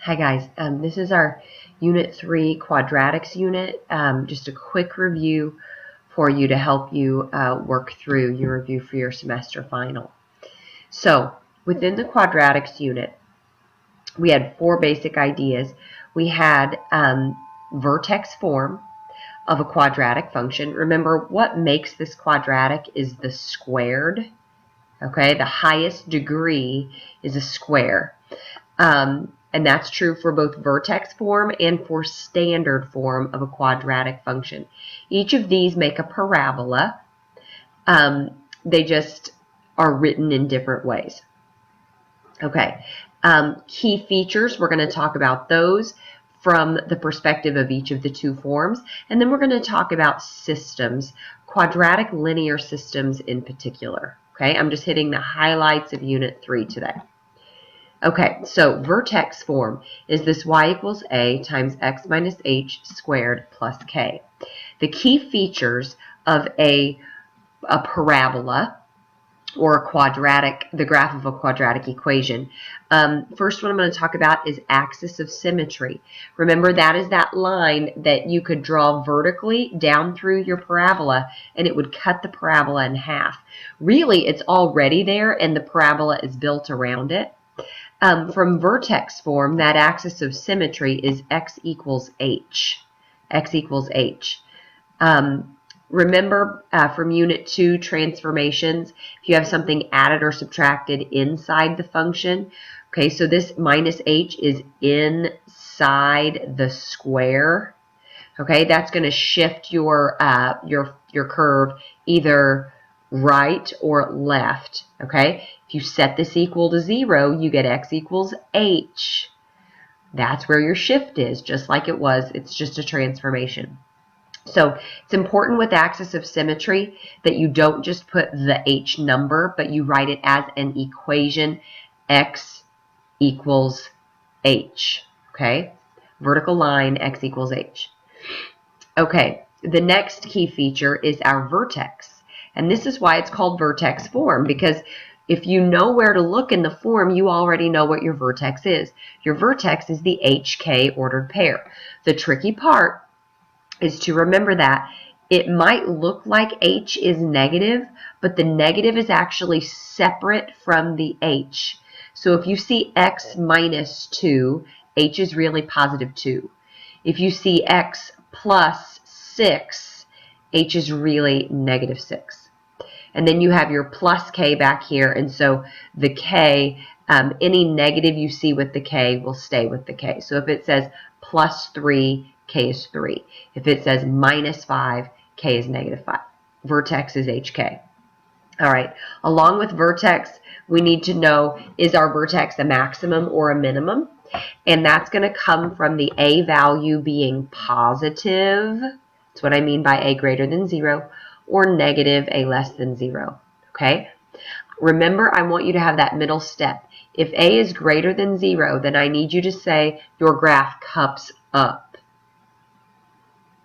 Hi guys, this is our Unit 3 Quadratics unit. Just a quick review for you to help you work through your review for your semester final. So within the Quadratics unit, we had four basic ideas. We had vertex form of a quadratic function. Remember, what makes this quadratic is the squared. Okay, the highest degree is a square. And that's true for both vertex form and for standard form of a quadratic function. Each of these make a parabola. They just are written in different ways. Okay, key features, we're going to talk about those from the perspective of each of the two forms. And then we're going to talk about systems, quadratic linear systems in particular. Okay, I'm just hitting the highlights of Unit 3 today. Okay, so vertex form is this y equals a times x minus h squared plus k. The key features of a parabola or a quadratic, the graph of a quadratic equation. First one I'm going to talk about is axis of symmetry. Remember, that is that line that you could draw vertically down through your parabola and it would cut the parabola in half. Really, it's already there and the parabola is built around it. From vertex form, that axis of symmetry is x equals h. X equals h. Remember from Unit 2 transformations, if you have something added or subtracted inside the function, okay, so this minus h is inside the square. Okay, that's going to shift your curve either right or left. Okay, if you set this equal to 0, you get x equals h. That's where your shift is, just like it was. It's just a transformation. So it's important with axis of symmetry that you don't just put the h number, but you write it as an equation, x equals h. Okay, vertical line, x equals h. Okay, the next key feature is our vertex. And this is why it's called vertex form, because if you know where to look in the form, you already know what your vertex is. Your vertex is the HK ordered pair. The tricky part is to remember that it might look like H is negative, but the negative is actually separate from the H. So if you see x minus 2, H is really positive 2. If you see x plus 6, H is really negative 6. And then you have your plus k back here, and so the k, any negative you see with the k will stay with the k. So if it says plus 3, k is 3. If it says minus 5, k is negative 5. Vertex is hk. All right, along with vertex, we need to know, is our vertex a maximum or a minimum? And that's going to come from the a value being positive. That's what I mean by a greater than 0, or negative, a less than 0. Okay? Remember, I want you to have that middle step. If a is greater than 0, then I need you to say your graph cups up.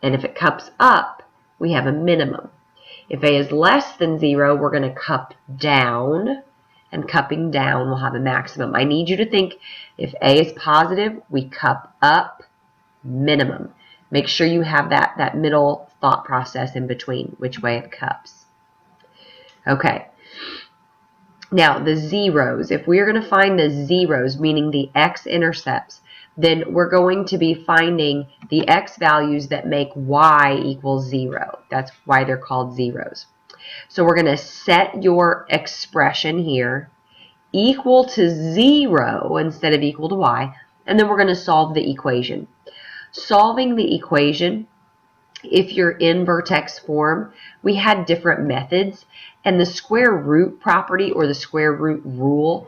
And if it cups up, we have a minimum. If a is less than 0, we're going to cup down. And cupping down will have a maximum. I need you to think, if a is positive, we cup up, minimum. Make sure you have that middle thought process in between, which way it cups. Okay. Now, the zeros. If we are going to find the zeros, meaning the x-intercepts, then we're going to be finding the x values that make y equal 0. That's why they're called zeros. So we're going to set your expression here equal to 0 instead of equal to y, and then we're going to solve the equation. Solving the equation, if you're in vertex form, we had different methods, and the square root property or the square root rule,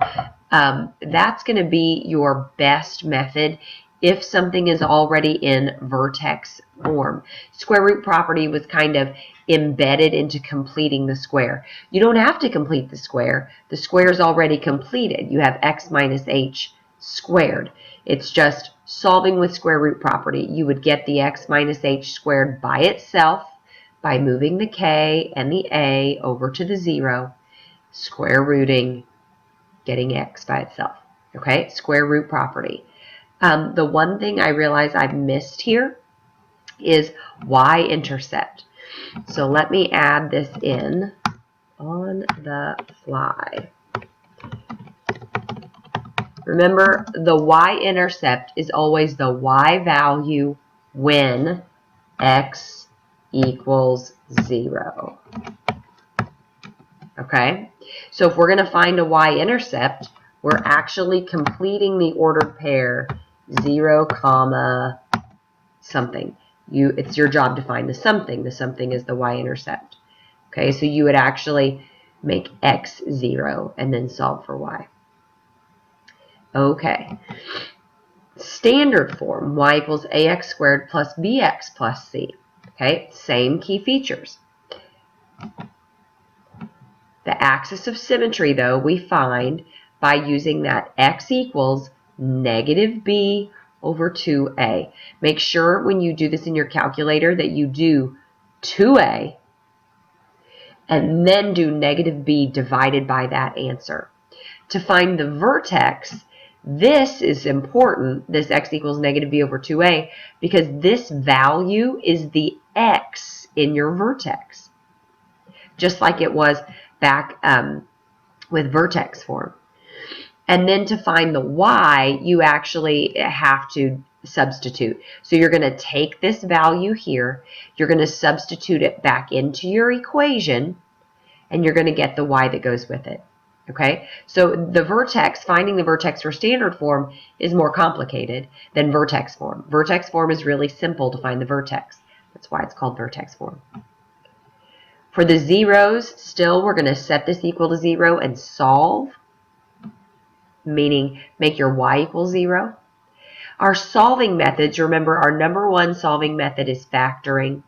that's going to be your best method if something is already in vertex form. Square root property was kind of embedded into completing the square. You don't have to complete the square. The square is already completed. You have x minus h squared. It's just solving with square root property. You would get the x minus h squared by itself by moving the k and the a over to the 0, square rooting, getting x by itself. Okay, square root property. The one thing I realize I've missed here is y-intercept. So let me add this in on the fly. Remember, the y-intercept is always the y value when x equals 0. Okay? So if we're going to find a y-intercept, we're actually completing the ordered pair 0, comma, something. It's your job to find the something. The something is the y-intercept. Okay, so you would actually make x 0 and then solve for y. Okay. Standard form, y equals ax squared plus bx plus c. Okay, same key features. The axis of symmetry, though, we find by using that x equals negative b over 2a. Make sure when you do this in your calculator that you do 2a and then do negative b divided by that answer. To find the vertex, this is important, this x equals negative b over 2a, because this value is the x in your vertex, just like it was back with vertex form. And then to find the y, you actually have to substitute. So you're going to take this value here, you're going to substitute it back into your equation, and you're going to get the y that goes with it. Okay, so the vertex, finding the vertex for standard form is more complicated than vertex form. Vertex form is really simple to find the vertex. That's why it's called vertex form. For the zeros, still we're going to set this equal to 0 and solve, meaning make your y equal 0. Our solving methods, remember our number one solving method is factoring.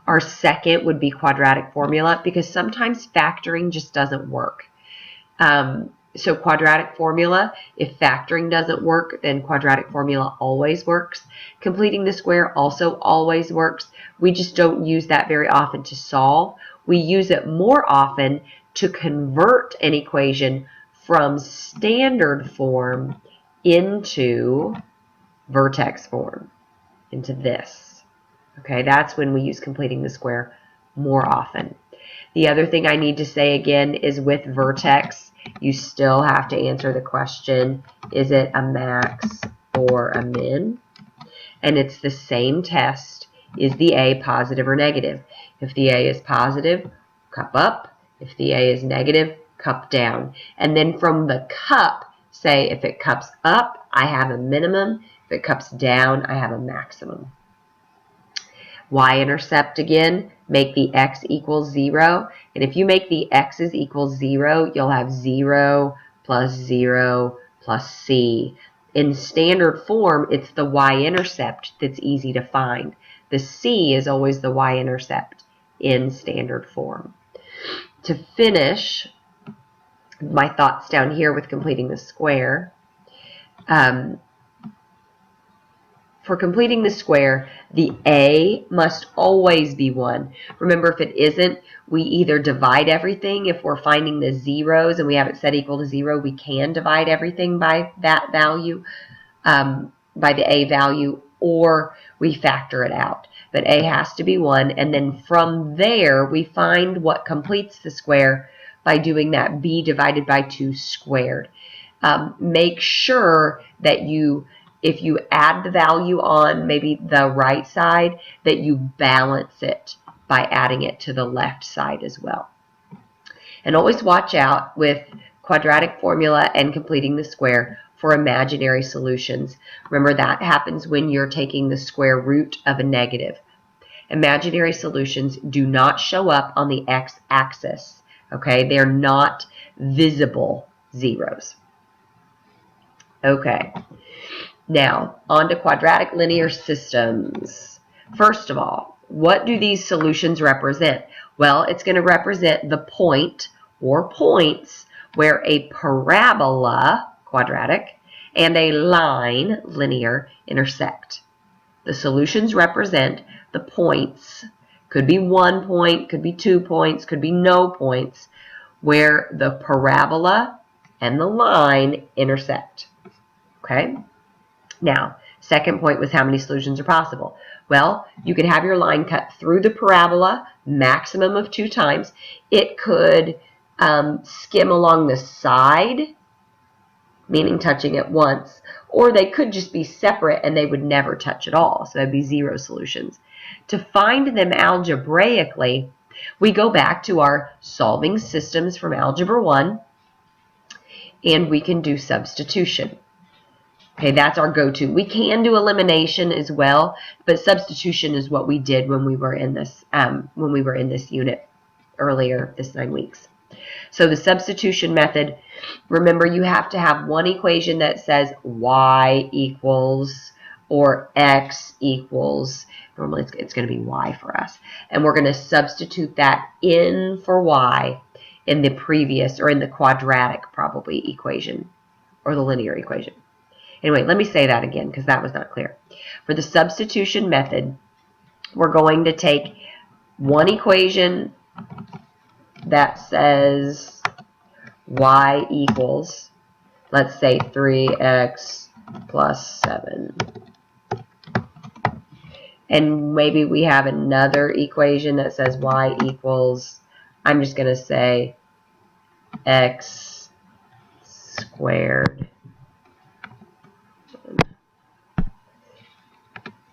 Our second would be quadratic formula, because sometimes factoring just doesn't work. So quadratic formula, if factoring doesn't work, then quadratic formula always works. Completing the square also always works. We just don't use that very often to solve. We use it more often to convert an equation from standard form into vertex form, into this. Okay, that's when we use completing the square more often. The other thing I need to say again is with vertex, you still have to answer the question, is it a max or a min? And it's the same test. Is the A positive or negative? If the A is positive, cup up. If the A is negative, cup down. And then from the cup, say if it cups up, I have a minimum. If it cups down, I have a maximum. Y-intercept again, make the x equal 0. And if you make the x's equal 0, you'll have 0 plus 0 plus c. In standard form, it's the y-intercept that's easy to find. The c is always the y-intercept in standard form. To finish my thoughts down here with completing the square, for completing the square, the A must always be 1. Remember, if it isn't, we either divide everything. If we're finding the zeros and we have it set equal to 0, we can divide everything by that value, by the A value, or we factor it out. But A has to be 1, and then from there, we find what completes the square by doing that B divided by 2 squared. Make sure that if you add the value on maybe the right side, that you balance it by adding it to the left side as well. And always watch out with quadratic formula and completing the square for imaginary solutions. Remember, that happens when you're taking the square root of a negative. Imaginary solutions do not show up on the x-axis. Okay, they're not visible zeros. Okay. Now, on to quadratic linear systems. First of all, what do these solutions represent? Well, it's going to represent the point or points where a parabola, quadratic, and a line, linear, intersect. The solutions represent the points. Could be 1 point, could be 2 points, could be no points, where the parabola and the line intersect. Okay? Now, second point was how many solutions are possible. Well, you could have your line cut through the parabola, maximum of 2 times. It could skim along the side, meaning touching it once, or they could just be separate and they would never touch at all, so that'd be 0 solutions. To find them algebraically, we go back to our solving systems from Algebra 1, and we can do substitution. Okay, that's our go-to. We can do elimination as well, but substitution is what we did when we were in this unit earlier this 9 weeks. So the substitution method, remember you have to have one equation that says y equals or x equals. Normally it's going to be y for us, and we're going to substitute that in for y in the previous, or in the quadratic probably equation, or the linear equation. Anyway, let me say that again because that was not clear. For the substitution method, we're going to take one equation that says y equals, let's say 3x plus 7. And maybe we have another equation that says y equals, I'm just going to say x squared.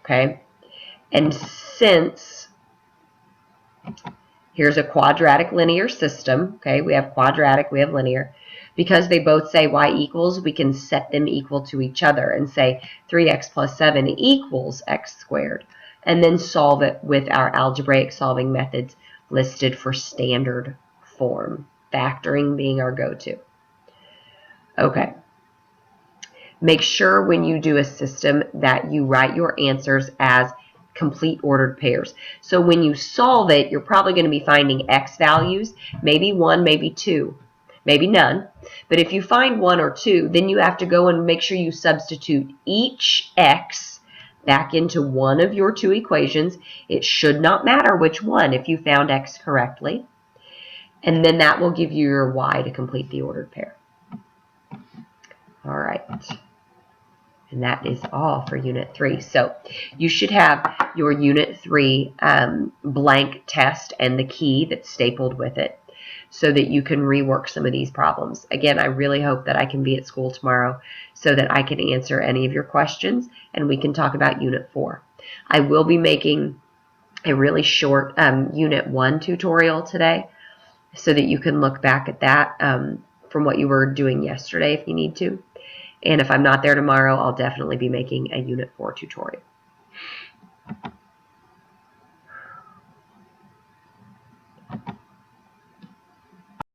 Okay, and since here's a quadratic linear system, okay, we have quadratic, we have linear, because they both say y equals, we can set them equal to each other and say 3x plus 7 equals x squared, and then solve it with our algebraic solving methods listed for standard form, factoring being our go-to. Okay. Make sure when you do a system that you write your answers as complete ordered pairs. So when you solve it, you're probably going to be finding x values, maybe 1, maybe 2, maybe none. But if you find 1 or 2, then you have to go and make sure you substitute each x back into one of your 2 equations. It should not matter which one if you found x correctly. And then that will give you your y to complete the ordered pair. All right. And that is all for Unit 3. So you should have your Unit 3 blank test and the key that's stapled with it so that you can rework some of these problems. Again, I really hope that I can be at school tomorrow so that I can answer any of your questions and we can talk about Unit 4. I will be making a really short Unit 1 tutorial today so that you can look back at that from what you were doing yesterday if you need to. And if I'm not there tomorrow, I'll definitely be making a Unit 4 tutorial.